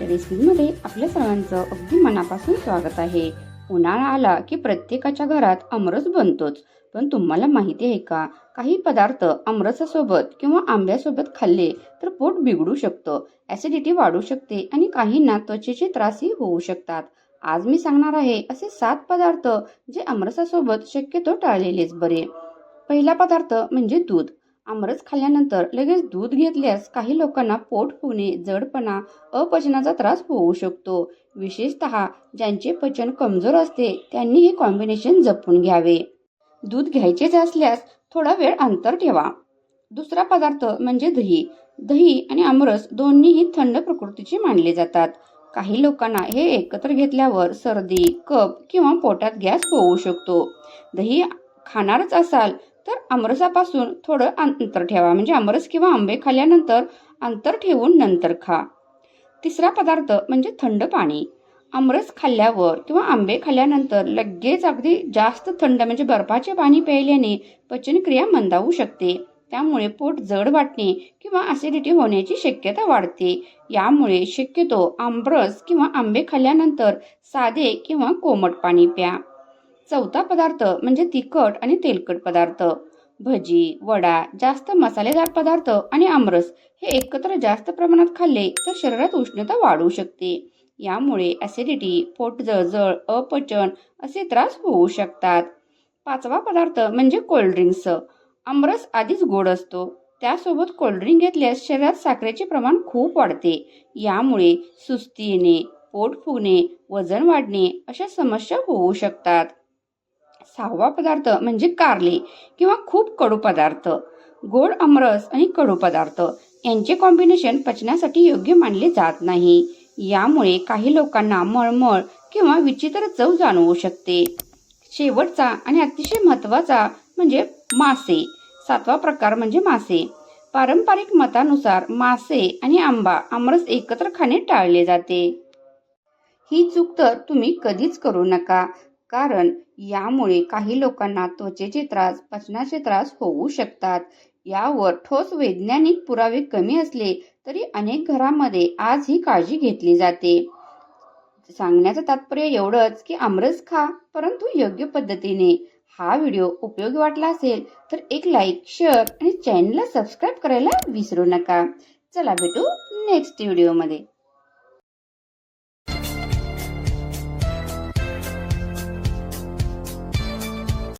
रेसिपीमध्ये आपल्या सर्वांचं अगदी मनापासून स्वागत आहे। उन्हाळा आला की प्रत्येकाच्या घरात आमरस बनतोच, पण तुम्हाला माहिती आहे का, काही पदार्थ आमरसासोबत किंवा आंब्यासोबत खाल्ले तर पोट बिघडू शकतं, ॲसिडिटी वाढू शकते आणि काहींना त्वचेचे त्रासही होऊ शकतात। आज मी सांगणार आहे असे 7 पदार्थ जे आमरसासोबत शक्यतो टाळलेलेच बरे। पहिला पदार्थ म्हणजे दूध। आमरस खाल्ल्यानंतर लगेच दूध घेतल्यास काही लोकांना पोट फुगणे, जडपणा, अपचनाचा त्रास होऊ शकतो। विशेषतः ज्यांचे पचन कमजोर असते त्यांनी हे कॉम्बिनेशन जपून घ्यावे। दूध घ्यायचेच असल्यास थोडा वेळ अंतर ठेवा। दुसरा पदार्थ म्हणजे दही। दही आणि आमरस दोन्हीही थंड प्रकृतीचे मानले जातात। काही लोकांना हे एकत्र घेतल्यावर सर्दी, कफ किंवा पोटात गॅस होऊ शकतो। दही खाणारच असाल तर आमरसापासून थोडं अंतर ठेवा, म्हणजे आमरस किंवा आंबे खाल्ल्यानंतर अंतर ठेवून नंतर खा। तिसरा पदार्थ म्हणजे थंड पाणी। आमरस खाल्ल्यावर किंवा आंबे खाल्ल्यानंतर लगेच अगदी जास्त थंड म्हणजे बर्फाचे पाणी प्यायल्याने पचनक्रिया मंदावू शकते, त्यामुळे पोट जड वाटणे किंवा ॲसिडिटी होण्याची शक्यता वाढते। यामुळे शक्यतो आमरस किंवा आंबे खाल्ल्यानंतर साधे किंवा कोमट पाणी प्या। चौथा पदार्थ म्हणजे तिखट आणि तेलकट पदार्थ। भजी, वडा, जास्त मसालेदार पदार्थ आणि आमरस हे एकत्र जास्त प्रमाणात खाल्ले तर शरीरात उष्णता वाढू शकते। यामुळे ॲसिडिटी, पोट जळजळ, अपचन असे त्रास होऊ शकतात। पाचवा पदार्थ म्हणजे कोल्ड्रिंक्स। आमरस आधीच गोड असतो, त्यासोबत कोल्ड्रिंक घेतल्यास शरीरात साखरेचे प्रमाण खूप वाढते। यामुळे सुस्ती येणे, पोट फुगणे, वजन वाढणे अशा समस्या होऊ शकतात। सहावा पदार्थ म्हणजे कारले किंवा खूप कडू पदार्थ। गोड आमरस आणि कडू पदार्थ यांचे कॉम्बिनेशन पचनासाठी योग्य मानले जात नाही। यामुळे काही लोकांना मळमळ किंवा विचित्र चव जाणवू शकते। शेवटचा आणि अतिशय महत्त्वाचा म्हणजे मासे। सातवा प्रकार म्हणजे मासे। पारंपरिक मतानुसार मासे आणि आंबा, आमरस एकत्र खाणे टाळले जाते। ही चूक तर तुम्ही कधीच करू नका, कारण यामुळे काही लोकांना त्वचेचे त्रास, पचनाचे त्रास होऊ शकतात। यावर ठोस वैज्ञानिक पुरावे कमी असले तरी अनेक घरांमध्ये आज ही काळजी घेतली जाते। सांगण्याचं तात्पर्य एवढंच की आमरस खा, परंतु योग्य पद्धतीने। हा व्हिडिओ उपयोगी वाटला असेल तर एक लाईक, शेअर आणि चॅनलला सबस्क्राईब करायला विसरू नका। चला भेटू नेक्स्ट व्हिडिओमध्ये।